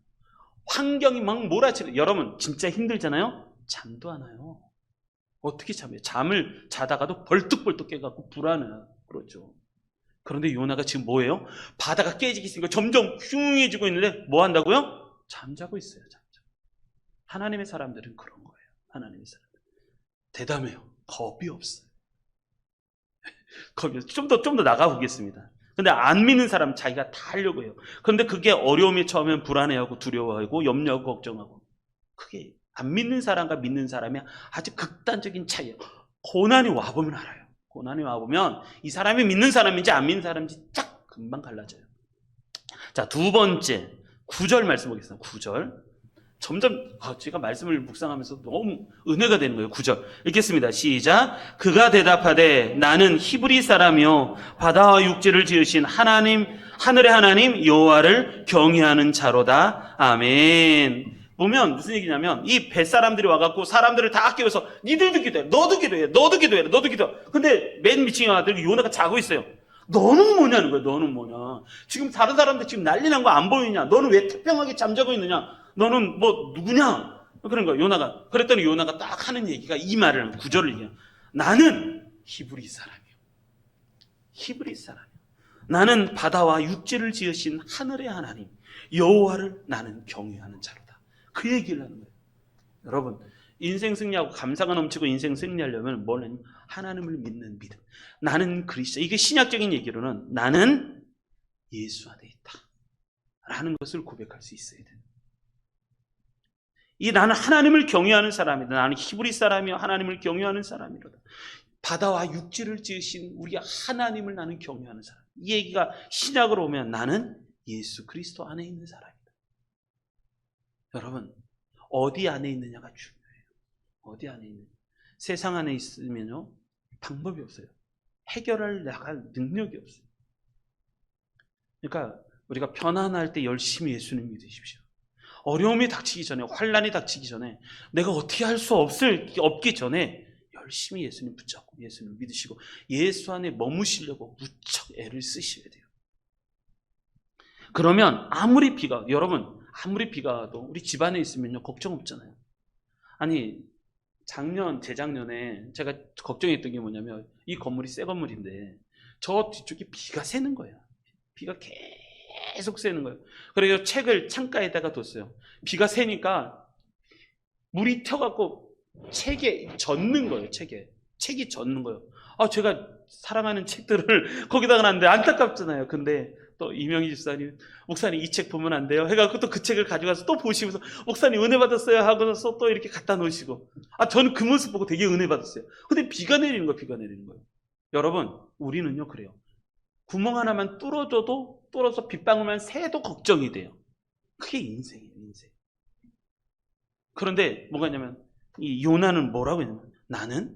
환경이 막 몰아치고 여러분 진짜 힘들잖아요. 잠도 안 와요. 어떻게 잠해요? 잠을 자다가도 벌떡벌떡 깨갖고 불안해요. 그렇죠. 그런데 요나가 지금 뭐예요? 바다가 깨지기 있으니까 점점 흉해지고 있는데 뭐 한다고요? 잠자고 있어요. 잠자고. 하나님의 사람들은 그런 거예요. 하나님의 사람들. 대담해요. 겁이 없어요. 겁이 없어요. 좀 더 나가보겠습니다. 근데 안 믿는 사람은 자기가 다 하려고 해요. 그런데 그게 어려움이 처음엔 불안해하고 두려워하고 염려하고 걱정하고. 그게 안 믿는 사람과 믿는 사람이 아주 극단적인 차이예요. 고난이 와보면 알아요. 고난이 와보면 이 사람이 믿는 사람인지 안 믿는 사람인지 딱 금방 갈라져요. 자, 두 번째 9절 말씀 보겠습니다. 9절. 점점 제가 말씀을 묵상하면서 너무 은혜가 되는 거예요. 9절 읽겠습니다. 시작. 그가 대답하되 나는 히브리 사람이요 바다와 육지를 지으신 하나님 하늘의 하나님 여호와를 경외하는 자로다. 아멘. 보면 무슨 얘기냐면 이 뱃사람들이 와갖고 사람들을 다 깨워서 니들도 기도해, 너도 기도해, 너도 기도해, 너도 기도해. 근데 맨 밑에 아들 요나가 자고 있어요. 너는 뭐냐는 거야. 너는 뭐냐. 지금 다른 사람들 지금 난리 난 거 안 보이냐. 너는 왜 태평하게 잠자고 있느냐. 너는 뭐 누구냐. 그런 거야. 요나가. 그랬더니 요나가 딱 하는 얘기가 이 말을 9절을 얘기해요. 나는 히브리 사람이요. 히브리 사람이요. 나는 바다와 육지를 지으신 하늘의 하나님 여호와를 나는 경외하는 자로다. 그 얘기를 하는 거예요. 여러분, 인생 승리하고 감사가 넘치고 인생 승리하려면 뭐냐면 하나님을 믿는 믿음. 나는 그리스도. 이게 신약적인 얘기로는 나는 예수 안에 있다 라는 것을 고백할 수 있어야 돼요. 이 나는 하나님을 경외하는 사람이다. 나는 히브리 사람이요 하나님을 경외하는 사람이로다. 바다와 육지를 지으신 우리 하나님을 나는 경외하는 사람. 이 얘기가 신약으로 오면 나는 예수 그리스도 안에 있는 사람이다. 여러분, 어디 안에 있느냐가 중요해요. 어디 안에 있느냐. 세상 안에 있으면요 방법이 없어요. 해결할 나갈 능력이 없어요. 그러니까 우리가 편안할 때 열심히 예수님 믿으십시오. 어려움이 닥치기 전에, 환난이 닥치기 전에, 내가 어떻게 할 수 없기 전에 열심히 예수님 붙잡고 예수님 믿으시고 예수 안에 머무시려고 무척 애를 쓰셔야 돼요. 그러면 아무리 비가 와도 우리 집안에 있으면요 걱정 없잖아요. 아니 재작년에 제가 걱정했던 게 뭐냐면 이 건물이 새 건물인데 저 뒤쪽에 비가 새는 거예요. 비가 계속 새는 거예요. 그래서 책을 창가에다가 뒀어요. 비가 새니까 물이 튀어갖고 책에 젖는 거예요. 책이 젖는 거예요. 제가 사랑하는 책들을 거기다가 놨는데 안타깝잖아요. 근데 또 이명희 집사님, 목사님 이 책 보면 안 돼요 해가지고 또 그 책을 가져가서 또 보시면서 목사님 은혜 받았어요 하고서 또 이렇게 갖다 놓으시고 저는 그 모습 보고 되게 은혜 받았어요. 근데 비가 내리는 거예요. 여러분, 우리는요 그래요. 구멍 하나만 뚫어서 빗방울만 새도 걱정이 돼요. 그게 인생이에요. 인생. 그런데 뭐가 있냐면 이 요나는 뭐라고 했냐면 나는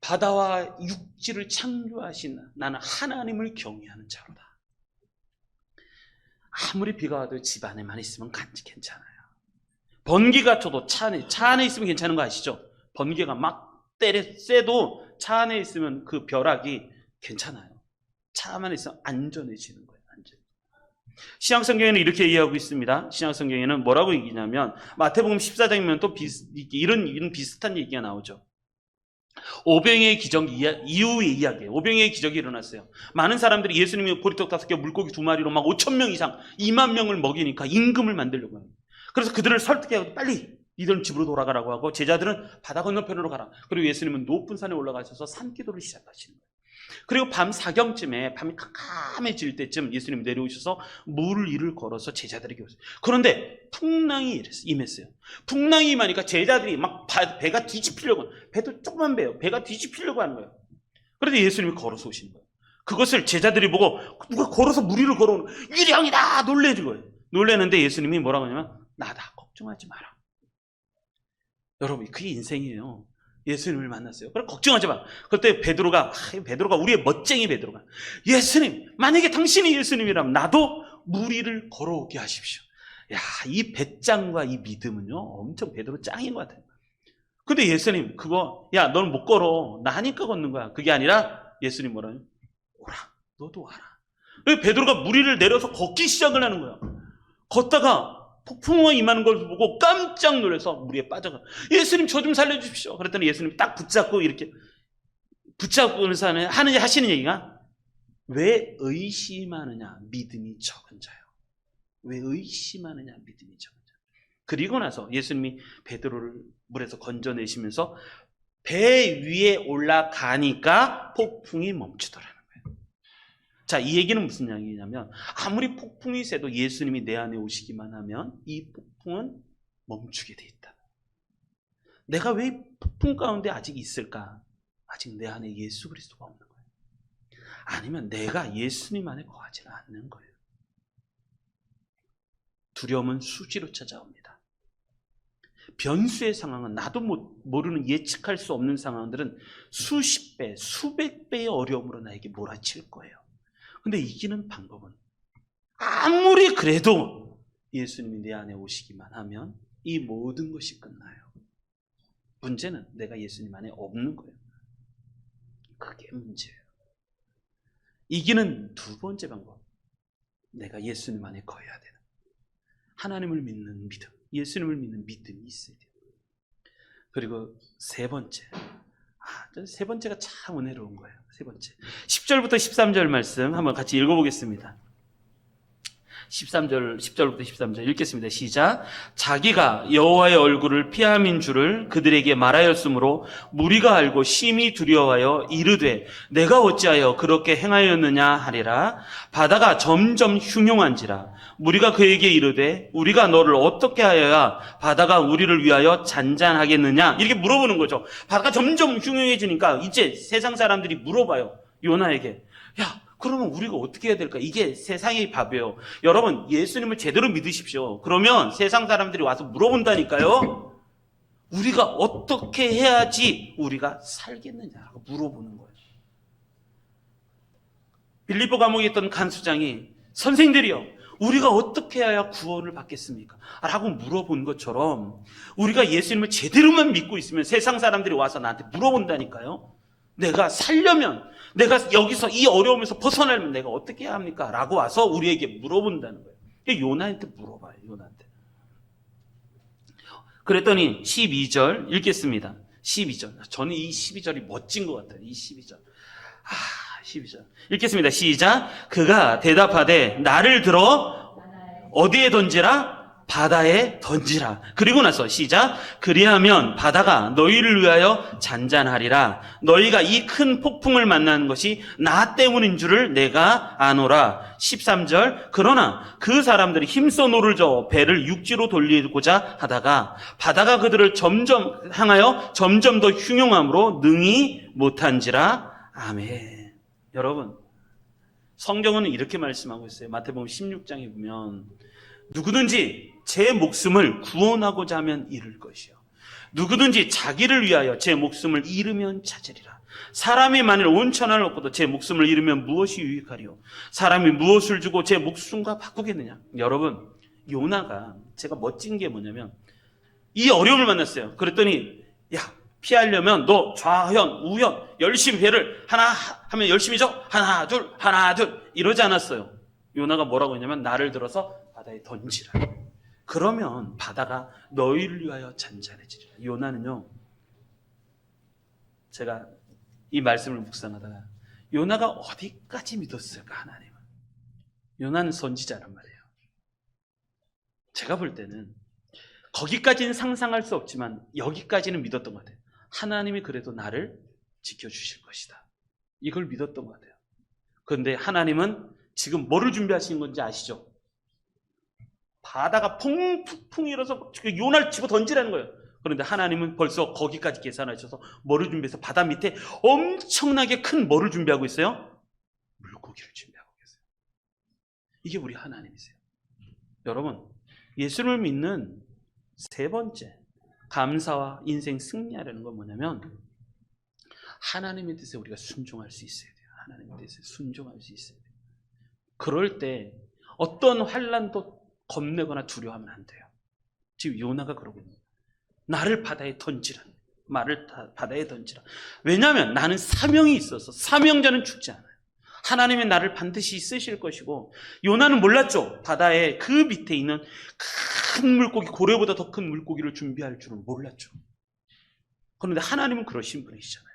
바다와 육지를 창조하신 나는 하나님을 경외하는 자로다. 아무리 비가 와도 집 안에만 있으면 괜찮아요. 번개가 쳐도 차 안에 있으면 괜찮은 거 아시죠? 번개가 막 쐬도 차 안에 있으면 그 벼락이 괜찮아요. 차 안에 있으면 안전해지는 거예요. 신약성경에는 이렇게 이해하고 있습니다. 신약성경에는 뭐라고 얘기냐면 마태복음 14장이면 또 이런 비슷한 얘기가 나오죠. 오병이의 기적 이후의 이야기예요. 오병이의 기적이 일어났어요. 많은 사람들이 예수님이 보리떡 5개, 물고기 2마리로 막 5천 명 이상, 2만 명을 먹이니까 임금을 만들려고 합니다. 그래서 그들을 설득해서 빨리 니들은 집으로 돌아가라고 하고 제자들은 바다 건너편으로 가라. 그리고 예수님은 높은 산에 올라가셔서 산기도를 시작하시는 거예요. 그리고 밤 사경쯤에 밤이 캄캄해질 때쯤 예수님이 내려오셔서 물 위를 걸어서 제자들에게 오세요. 그런데 풍랑이 임했어요. 풍랑이 임하니까 제자들이 막 배가 뒤집히려고, 배도 조그만 배예요. 배가 뒤집히려고 하는 거예요. 그런데 예수님이 걸어서 오시는 거예요. 그것을 제자들이 보고 누가 걸어서 물 위를 걸어오는 유령이다 놀래는 거예요. 놀래는데 예수님이 뭐라고 하냐면 나다 걱정하지 마라. 여러분 그게 인생이에요. 예수님을 만났어요. 그럼 걱정하지 마. 그때 베드로가 우리의 멋쟁이 베드로가 예수님 만약에 당신이 예수님이라면 나도 물 위를 걸어오게 하십시오. 야, 이 배짱과 이 믿음은요 엄청 베드로 짱인 것 같아요. 근데 예수님 그거 야 너는 못 걸어 나 하니까 걷는 거야. 그게 아니라 예수님 뭐라요? 오라 너도 와라. 베드로가 물 위를 내려서 걷기 시작을 하는 거야. 걷다가 폭풍우가 임하는 걸 보고 깜짝 놀라서 물에 빠져가. 예수님 저 좀 살려주십시오. 그랬더니 예수님 딱 붙잡고 이렇게 붙잡고서 하시는 얘기가 왜 의심하느냐 믿음이 적은 자요. 왜 의심하느냐 믿음이 적은 자요. 그리고 나서 예수님이 베드로를 물에서 건져내시면서 배 위에 올라가니까 폭풍이 멈추더라는 거예요. 자, 이 얘기는 무슨 이야기냐면 아무리 폭풍이 세도 예수님이 내 안에 오시기만 하면 이 폭풍은 멈추게 돼 있다. 내가 왜 폭풍 가운데 아직 있을까? 아직 내 안에 예수 그리스도가 없는 거예요. 아니면 내가 예수님 안에 거하지가 않는 거예요. 두려움은 수시로 찾아옵니다. 변수의 상황은 나도 모르는 예측할 수 없는 상황들은 수십 배, 수백 배의 어려움으로 나에게 몰아칠 거예요. 근데 이기는 방법은 아무리 그래도 예수님이 내 안에 오시기만 하면 이 모든 것이 끝나요. 문제는 내가 예수님 안에 없는 거예요. 그게 문제예요. 이기는 두 번째 방법, 내가 예수님 안에 거해야 되는 하나님을 믿는 믿음, 예수님을 믿는 믿음이 있어야 돼요. 그리고 세 번째가 참 은혜로운 거예요. 세 번째 10절부터 13절 말씀 한번 같이 읽어보겠습니다. 10절부터 13절 읽겠습니다. 시작. 자기가 여호와의 얼굴을 피함인 줄을 그들에게 말하였으므로 무리가 알고 심히 두려워하여 이르되 내가 어찌하여 그렇게 행하였느냐 하리라. 바다가 점점 흉흉한지라. 무리가 그에게 이르되 우리가 너를 어떻게 하여야 바다가 우리를 위하여 잔잔하겠느냐 이렇게 물어보는 거죠. 바다가 점점 흉흉해지니까 이제 세상 사람들이 물어봐요. 요나에게 야 그러면 우리가 어떻게 해야 될까? 이게 세상의 밥이에요. 여러분 예수님을 제대로 믿으십시오. 그러면 세상 사람들이 와서 물어본다니까요. 우리가 어떻게 해야지 우리가 살겠느냐라고 물어보는 거예요. 빌립보 감옥에 있던 간수장이 선생들이요 우리가 어떻게 해야 구원을 받겠습니까? 라고 물어본 것처럼 우리가 예수님을 제대로만 믿고 있으면 세상 사람들이 와서 나한테 물어본다니까요. 내가 살려면 내가 여기서 이 어려움에서 벗어나려면 내가 어떻게 해야 합니까? 라고 와서 우리에게 물어본다는 거예요. 요나한테 물어봐요. 요나한테. 그랬더니 12절 읽겠습니다. 12절. 저는 이 12절이 멋진 것 같아요. 이 12절. 12절. 읽겠습니다. 시작. 그가 대답하되 나를 들어 어디에 던지라? 바다에 던지라. 그리고 나서 시작. 그리하면 바다가 너희를 위하여 잔잔하리라. 너희가 이 큰 폭풍을 만나는 것이 나 때문인 줄을 내가 아노라. 13절. 그러나 그 사람들이 힘써 노를 저어 배를 육지로 돌리고자 하다가 바다가 그들을 점점 향하여 점점 더 흉흉함으로 능히 못한지라. 아멘. 여러분 성경은 이렇게 말씀하고 있어요. 마태복음 16장에 보면 누구든지 제 목숨을 구원하고자 하면 잃을 것이요 누구든지 자기를 위하여 제 목숨을 잃으면 찾으리라. 사람이 만일 온 천하를 얻고도 제 목숨을 잃으면 무엇이 유익하리요? 사람이 무엇을 주고 제 목숨과 바꾸겠느냐? 여러분, 요나가 제가 멋진 게 뭐냐면 이 어려움을 만났어요. 그랬더니 야, 피하려면 너 좌현 우현 열심히 배를 하나 하면 열심히 줘. 하나 둘 이러지 않았어요. 요나가 뭐라고 했냐면 나를 들어서 바다에 던지라. 그러면 바다가 너희를 위하여 잔잔해지리라. 요나는요, 제가 이 말씀을 묵상하다가 요나가 어디까지 믿었을까 하나님은. 요나는 선지자란 말이에요. 제가 볼 때는 거기까지는 상상할 수 없지만 여기까지는 믿었던 것 같아요. 하나님이 그래도 나를 지켜주실 것이다. 이걸 믿었던 것 같아요. 그런데 하나님은 지금 뭐를 준비하신 건지 아시죠? 바다가 풍풍 일어서 요나를 집어 던지라는 거예요. 그런데 하나님은 벌써 거기까지 계산하셔서 뭐를 준비해서 바다 밑에 엄청나게 큰 뭐를 준비하고 있어요? 물고기를 준비하고 계세요. 이게 우리 하나님이세요. 여러분, 예수를 믿는 세 번째 감사와 인생 승리하려는 건 뭐냐면 하나님의 뜻에 우리가 순종할 수 있어야 돼요. 하나님의 뜻에 순종할 수 있어야 돼요. 그럴 때 어떤 환난도 겁내거나 두려워하면 안 돼요. 지금 요나가 그러고 있는 거예요. 나를 바다에 던지라. 말을 바다에 던지라. 왜냐하면 나는 사명이 있어서 사명자는 죽지 않아요. 하나님의 나를 반드시 쓰실 것이고 요나는 몰랐죠. 바다에 그 밑에 있는 큰 물고기, 고래보다 더 큰 물고기를 준비할 줄은 몰랐죠. 그런데 하나님은 그러신 분이시잖아요.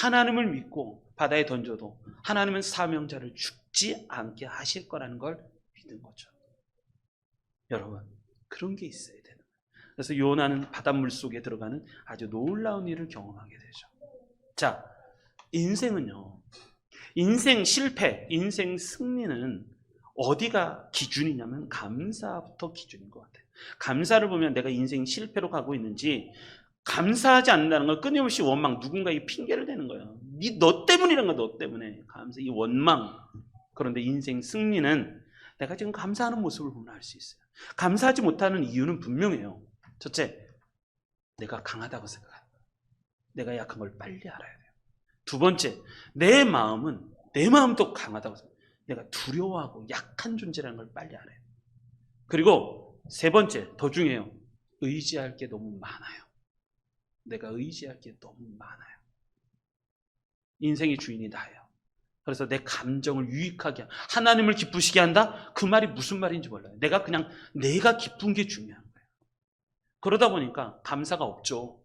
하나님을 믿고 바다에 던져도 하나님은 사명자를 죽지 않게 하실 거라는 걸 믿는 거죠. 여러분, 그런 게 있어야 되는 거예요. 그래서 요나는 바닷물 속에 들어가는 아주 놀라운 일을 경험하게 되죠. 자, 인생은요, 인생 실패, 인생 승리는 어디가 기준이냐면 감사부터 기준인 것 같아요. 감사를 보면 내가 인생 실패로 가고 있는지, 감사하지 않는다는 건 끊임없이 원망, 누군가에게 핑계를 대는 거예요. 너 때문이란 거야, 너 때문에. 감사, 이 원망. 그런데 인생 승리는 내가 지금 감사하는 모습을 보면 알 수 있어요. 감사하지 못하는 이유는 분명해요. 첫째, 내가 강하다고 생각한다. 내가 약한 걸 빨리 알아야 돼요. 두 번째, 내 마음도 강하다고 생각해요. 내가 두려워하고 약한 존재라는 걸 빨리 알아야 돼요. 그리고 세 번째, 더 중요해요. 의지할 게 너무 많아요. 내가 의지할 게 너무 많아요. 인생의 주인이 나예요. 그래서 내 감정을 유익하게, 하나님을 기쁘시게 한다? 그 말이 무슨 말인지 몰라요. 내가 기쁜 게 중요한 거예요. 그러다 보니까 감사가 없죠.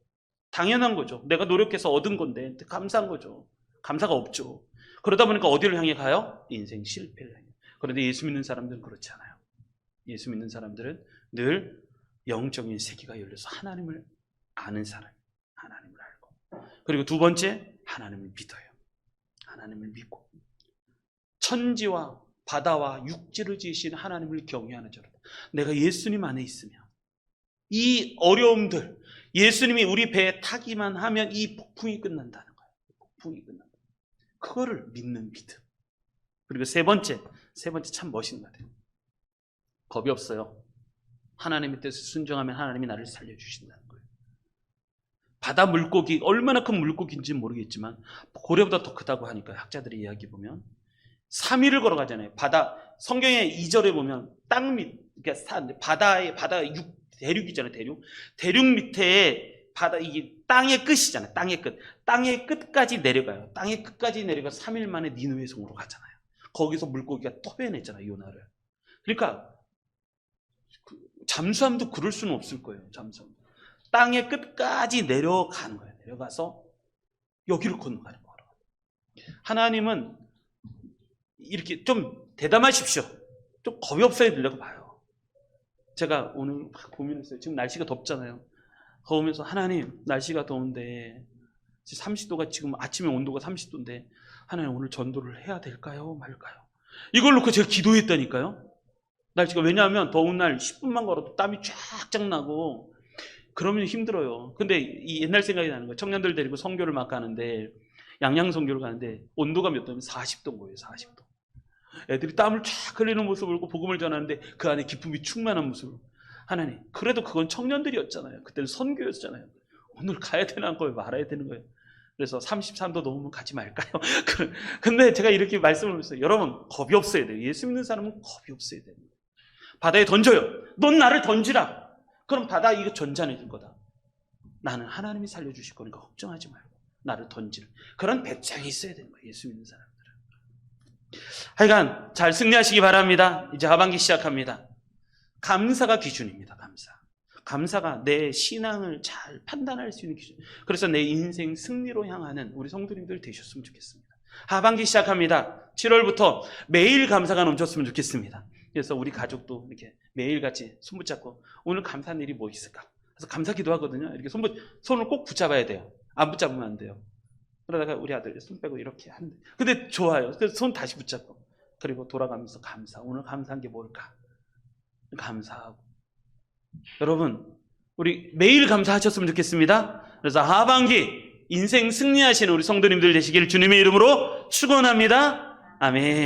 당연한 거죠. 내가 노력해서 얻은 건데 감사한 거죠. 감사가 없죠. 그러다 보니까 어디를 향해 가요? 인생 실패를 향해. 그런데 예수 믿는 사람들은 그렇지 않아요. 예수 믿는 사람들은 늘 영적인 세계가 열려서 하나님을 아는 사람, 하나님을 알고. 그리고 두 번째, 하나님을 믿어요. 하나님을 믿고. 천지와 바다와 육지를 지으신 하나님을 경외하는 자로다. 내가 예수님 안에 있으면 이 어려움들, 예수님이 우리 배에 타기만 하면 이 폭풍이 끝난다는 거예요. 폭풍이 끝난다. 그거를 믿는 믿음. 그리고 세 번째 참 멋있는 것 같아요. 겁이 없어요. 하나님의 뜻을 순종하면 하나님이 나를 살려주신다는 거예요. 바다 물고기, 얼마나 큰 물고기인지는 모르겠지만 고래보다 더 크다고 하니까 학자들의 이야기 보면 3일을 걸어가잖아요. 바다, 성경의 2절에 보면 땅 밑, 그러니까 바다의 대륙이잖아요. 대륙 밑에 바다, 이게 땅의 끝이잖아요. 땅의 끝. 땅의 끝까지 내려가요. 땅의 끝까지 내려가 3일 만에 니느웨 성으로 가잖아요. 거기서 물고기가 떠배냈잖아요. 요나를. 그러니까 잠수함도 그럴 수는 없을 거예요. 잠수함. 땅의 끝까지 내려가는 거예요. 내려가서 여기를 건너가는 거예요. 하나님은 이렇게 좀 대담하십시오. 좀 겁이 없어야 되려고 봐요. 제가 오늘 고민했어요. 지금 날씨가 덥잖아요. 더우면서 하나님, 날씨가 더운데 30도가 지금 아침에 온도가 30도인데 하나님 오늘 전도를 해야 될까요? 말까요? 이걸 놓고 제가 기도했다니까요. 날씨가, 왜냐하면 더운 날 10분만 걸어도 땀이 쫙쫙 나고 그러면 힘들어요. 근데 이 옛날 생각이 나는 거예요. 청년들 데리고 선교를 막 가는데, 양양 선교를 가는데 온도가 몇 도면 40도인 거예요. 40도. 애들이 땀을 쫙 흘리는 모습을 보고 복음을 전하는데 그 안에 기쁨이 충만한 모습을. 하나님, 그래도 그건 청년들이었잖아요. 그때는 선교였잖아요. 오늘 가야 되는 거예요? 말아야 되는 거예요? 그래서 33도 넘으면 가지 말까요? 근데 제가 이렇게 말씀을 했어요. 여러분, 겁이 없어야 돼요. 예수 믿는 사람은 겁이 없어야 돼요. 바다에 던져요. 넌 나를 던지라. 그럼 바다 이거 전자내줄 거다. 나는 하나님이 살려주실 거니까 걱정하지 말고 나를 던지는 그런 배짱이 있어야 되는 거예요. 예수 믿는 사람들은. 하여간 잘 승리하시기 바랍니다. 이제 하반기 시작합니다. 감사가 기준입니다. 감사가 내 신앙을 잘 판단할 수 있는 기준. 그래서 내 인생 승리로 향하는 우리 성도님들 되셨으면 좋겠습니다. 하반기 시작합니다. 7월부터 매일 감사가 넘쳤으면 좋겠습니다. 그래서 우리 가족도 이렇게 매일같이 손 붙잡고 오늘 감사한 일이 뭐 있을까? 그래서 감사 기도하거든요. 이렇게 손을 꼭 붙잡아야 돼요. 안 붙잡으면 안 돼요. 그러다가 우리 아들 손 빼고 이렇게 하는데 근데 좋아요. 그래서 손 다시 붙잡고 그리고 돌아가면서 오늘 감사한 게 뭘까? 감사하고. 여러분, 우리 매일 감사하셨으면 좋겠습니다. 그래서 하반기 인생 승리하시는 우리 성도님들 되시길 주님의 이름으로 축원합니다. 아멘.